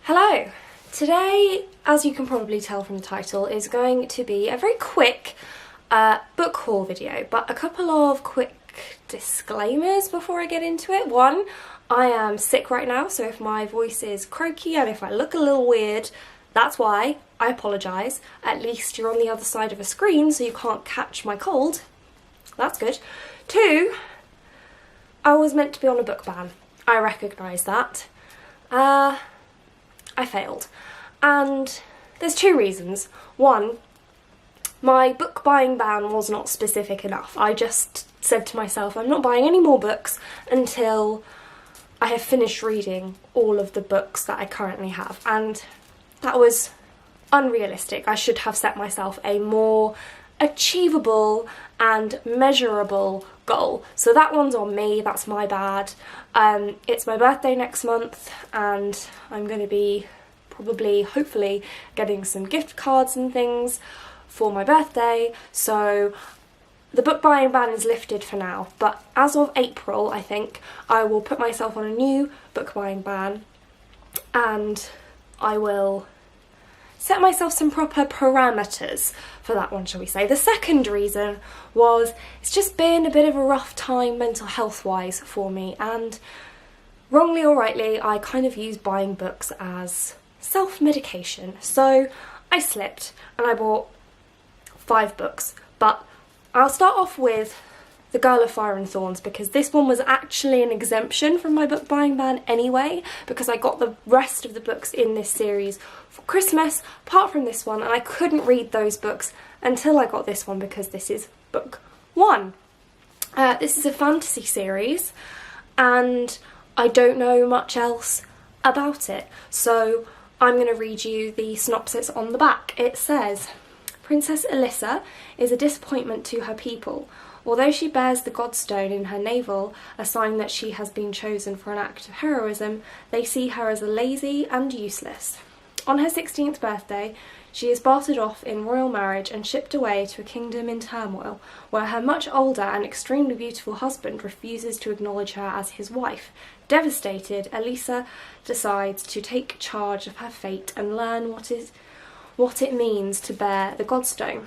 Hello! Today, as you can probably tell from the title, is going to be a very quick book haul video, but a couple of quick disclaimers before I get into it. One, I am sick right now, so if my voice is croaky and if I look a little weird, that's why. I apologise. At least you're on the other side of a screen so you can't catch my cold. That's good. Two, I was meant to be on a book ban. I recognise that. I failed. And there's two reasons. One, my book buying ban was not specific enough. I just said to myself, I'm not buying any more books until I have finished reading all of the books that I currently have. And that was unrealistic. I should have set myself a more achievable and measurable goal. So that one's on me, that's my bad. It's my birthday next month and I'm going to be hopefully getting some gift cards and things for my birthday, so the book buying ban is lifted for now, but as of April I think I will put myself on a new book buying ban and I will set myself some proper parameters for that one, shall we say. The second reason was it's just been a bit of a rough time mental health wise for me, and wrongly or rightly I kind of use buying books as self-medication. So I slipped and I bought 5 books, but I'll start off with The Girl of Fire and Thorns because this one was actually an exemption from my book buying ban anyway, because I got the rest of the books in this series for Christmas apart from this one, and I couldn't read those books until I got this one because this is book 1. This is a fantasy series and I don't know much else about it, so I'm going to read you the synopsis on the back. It says, Princess Alyssa is a disappointment to her people. Although she bears the Godstone in her navel, a sign that she has been chosen for an act of heroism, they see her as lazy and useless. On her 16th birthday, she is bartered off in royal marriage and shipped away to a kingdom in turmoil, where her much older and extremely beautiful husband refuses to acknowledge her as his wife. Devastated, Alyssa decides to take charge of her fate and learn what it means to bear the Godstone.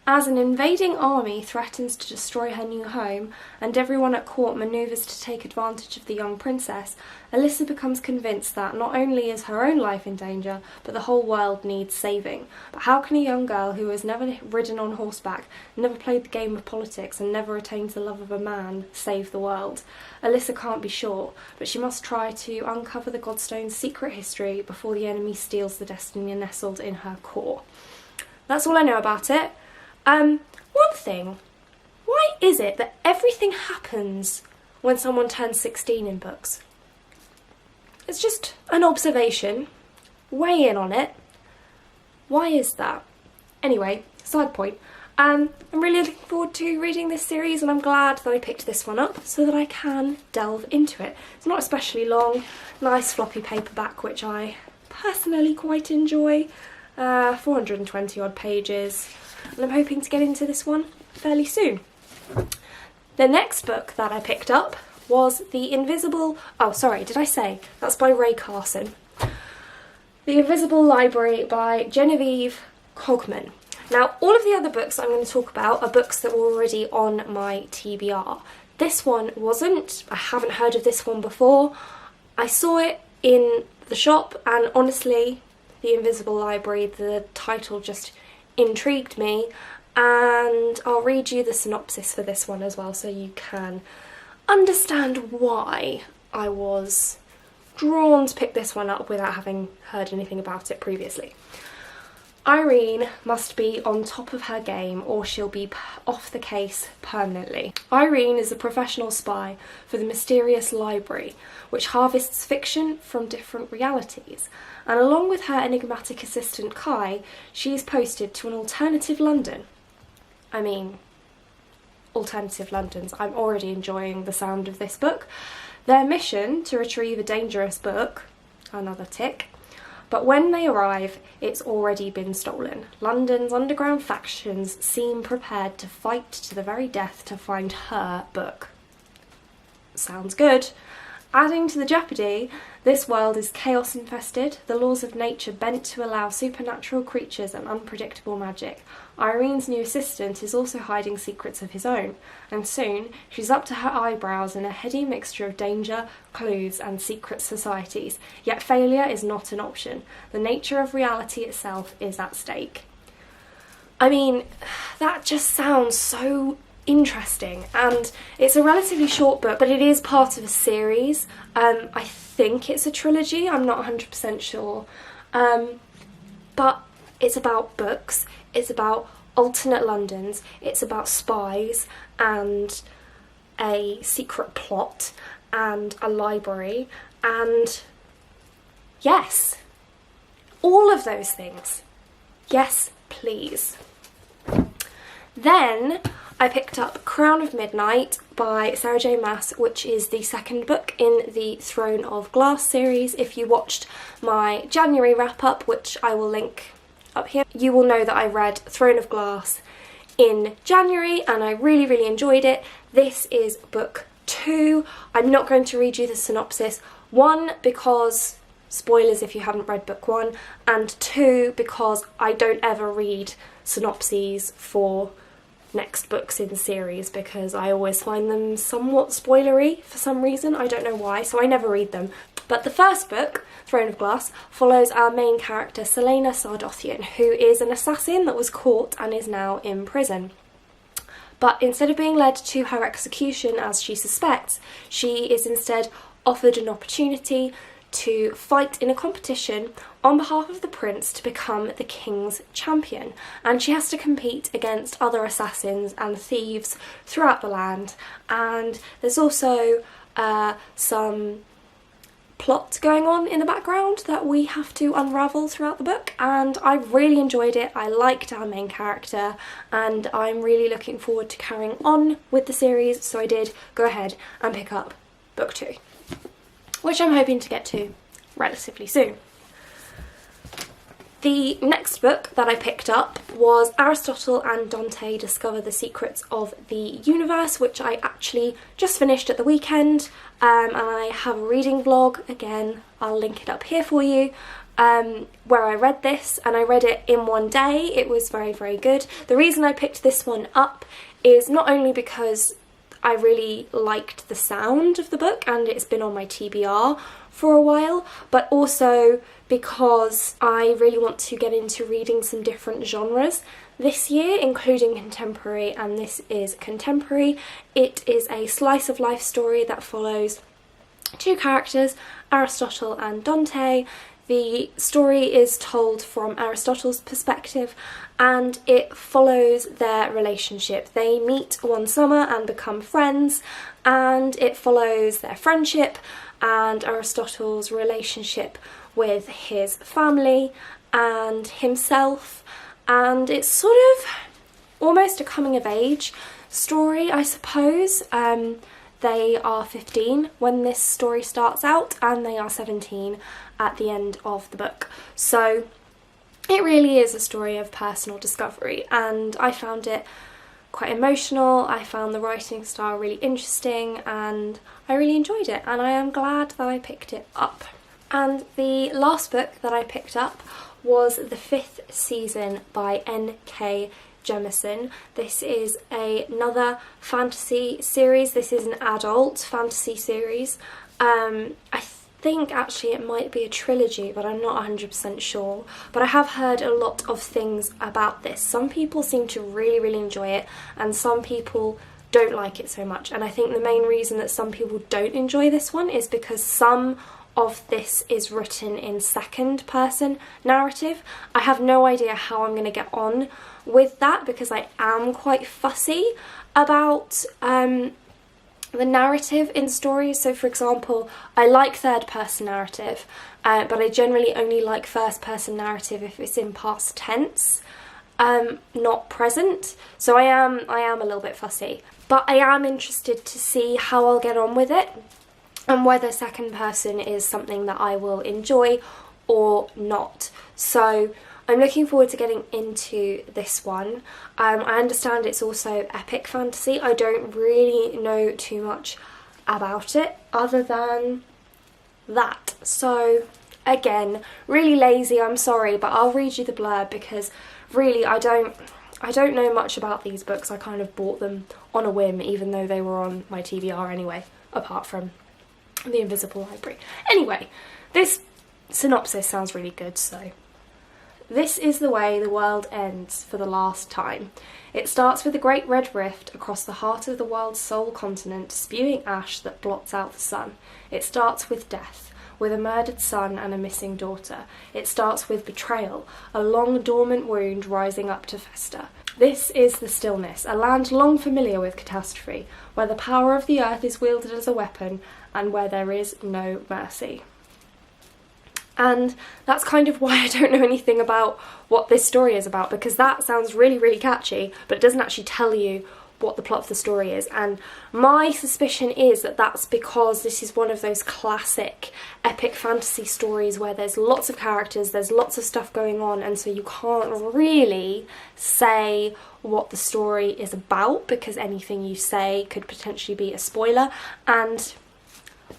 As an invading army threatens to destroy her new home, and everyone at court manoeuvres to take advantage of the young princess, Alyssa becomes convinced that not only is her own life in danger, but the whole world needs saving. But how can a young girl who has never ridden on horseback, never played the game of politics, and never attained the love of a man save the world? Alyssa can't be sure, but she must try to uncover the Godstone's secret history before the enemy steals the destiny nestled in her core. That's all I know about it. One thing, why is it that everything happens when someone turns 16 in books? It's just an observation. Weigh in on it. Why is that? Anyway, side point. I'm really looking forward to reading this series and I'm glad that I picked this one up so that I can delve into it. It's not especially long, nice floppy paperback which I personally quite enjoy. 420 odd pages. And I'm hoping to get into this one fairly soon. The next book that I picked up was The Invisible... Oh, sorry, did I say? That's by Ray Carson. The Invisible Library by Genevieve Cogman. Now, all of the other books I'm going to talk about are books that were already on my TBR. This one wasn't. I haven't heard of this one before. I saw it in the shop and honestly, The Invisible Library, the title just intrigued me, and I'll read you the synopsis for this one as well so you can understand why I was drawn to pick this one up without having heard anything about it previously. Irene must be on top of her game or she'll be off the case permanently. Irene is a professional spy for the mysterious library, which harvests fiction from different realities, and along with her enigmatic assistant Kai, she is posted to an alternative London. I mean, alternative Londons. I'm already enjoying the sound of this book. Their mission to retrieve a dangerous book, another tick, but when they arrive, it's already been stolen. London's underground factions seem prepared to fight to the very death to find her book. Sounds good. Adding to the jeopardy, this world is chaos infested, the laws of nature bent to allow supernatural creatures and unpredictable magic. Irene's new assistant is also hiding secrets of his own, and soon she's up to her eyebrows in a heady mixture of danger, clues, and secret societies. Yet failure is not an option. The nature of reality itself is at stake. I mean, that just sounds so interesting, and it's a relatively short book, but it is part of a series. I think it's a trilogy, I'm not 100% sure, but it's about books, it's about alternate Londons, it's about spies and a secret plot and a library, and yes, all of those things. Yes, please. Then I picked up Crown of Midnight by Sarah J Maas, which is the second book in the Throne of Glass series. If you watched my January wrap-up, which I will link up here, you will know that I read Throne of Glass in January and I really, really enjoyed it. This is book 2. I'm not going to read you the synopsis. 1, because spoilers if you haven't read book 1, and 2, because I don't ever read synopses for next books in the series because I always find them somewhat spoilery for some reason. I don't know why, so I never read them. But the first book, Throne of Glass, follows our main character Selena Sardothian, who is an assassin that was caught and is now in prison. But instead of being led to her execution as she suspects, she is instead offered an opportunity to fight in a competition on behalf of the prince to become the king's champion, and she has to compete against other assassins and thieves throughout the land. And there's also some plot going on in the background that we have to unravel throughout the book, and I really enjoyed it. I liked our main character and I'm really looking forward to carrying on with the series, so I did go ahead and pick up book 2, which I'm hoping to get to relatively soon. The next book that I picked up was Aristotle and Dante Discover the Secrets of the Universe, which I actually just finished at the weekend, and I have a reading vlog, again I'll link it up here for you, where I read this, and I read it in one day. It was very, very good. The reason I picked this one up is not only because I really liked the sound of the book and it's been on my TBR for a while, but also because I really want to get into reading some different genres this year, including contemporary, and this is contemporary. It is a slice of life story that follows 2 characters, Aristotle and Dante. The story is told from Aristotle's perspective and it follows their relationship. They meet one summer and become friends, and it follows their friendship and Aristotle's relationship with his family and himself, and it's sort of almost a coming of age story, I suppose. They are 15 when this story starts out and they are 17 at the end of the book. So it really is a story of personal discovery, and I found it quite emotional. I found the writing style really interesting and I really enjoyed it, and I am glad that I picked it up. And the last book that I picked up was The Fifth Season by N.K. Jemisin. This is another fantasy series. This is an adult fantasy series. I think actually it might be a trilogy, but I'm not 100% sure. But I have heard a lot of things about this. Some people seem to really, really enjoy it, and some people don't like it so much. And I think the main reason that some people don't enjoy this one is because some of this is written in second person narrative. I have no idea how I'm going to get on with that because I am quite fussy about the narrative in stories. So for example, I like third person narrative, but I generally only like first person narrative if it's in past tense, not present. So I am a little bit fussy, but I am interested to see how I'll get on with it and whether second person is something that I will enjoy or not. So I'm looking forward to getting into this one. I understand it's also epic fantasy. I don't really know too much about it other than that. So again, really lazy, I'm sorry, but I'll read you the blurb because really I don't know much about these books. I kind of bought them on a whim, even though they were on my TBR anyway, apart from The Invisible Library. Anyway, this synopsis sounds really good, so this is the way the world ends for the last time. It starts with a great red rift across the heart of the world's sole continent, spewing ash that blots out the sun. It starts with death, with a murdered son and a missing daughter. It starts with betrayal, a long dormant wound rising up to fester. This is the stillness, a land long familiar with catastrophe, where the power of the earth is wielded as a weapon and where there is no mercy. And that's kind of why I don't know anything about what this story is about, because that sounds really, really catchy, but it doesn't actually tell you what the plot of the story is. And my suspicion is that that's because this is one of those classic epic fantasy stories where there's lots of characters, there's lots of stuff going on, and so you can't really say what the story is about because anything you say could potentially be a spoiler, and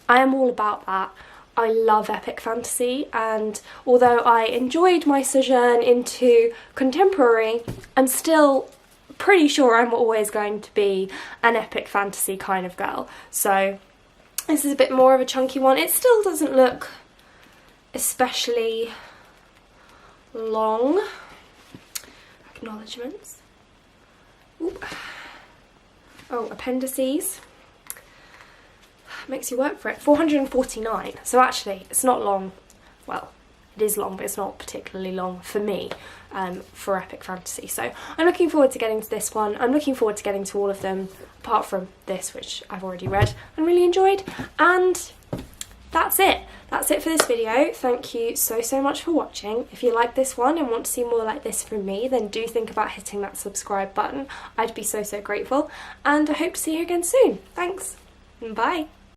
I am all about that. I love epic fantasy, and although I enjoyed my sojourn into contemporary, I'm still pretty sure I'm always going to be an epic fantasy kind of girl. So this is a bit more of a chunky one. It still doesn't look especially long. Acknowledgements. Oop. Oh, appendices. Makes you work for it. 449. So actually, it's not long. Well, it is long, but it's not particularly long for me, for epic fantasy. So I'm looking forward to getting to this one. I'm looking forward to getting to all of them, apart from this, which I've already read and really enjoyed. And that's it. That's it for this video. Thank you so much for watching. If you like this one and want to see more like this from me, then do think about hitting that subscribe button. I'd be so grateful. And I hope to see you again soon. Thanks. Bye.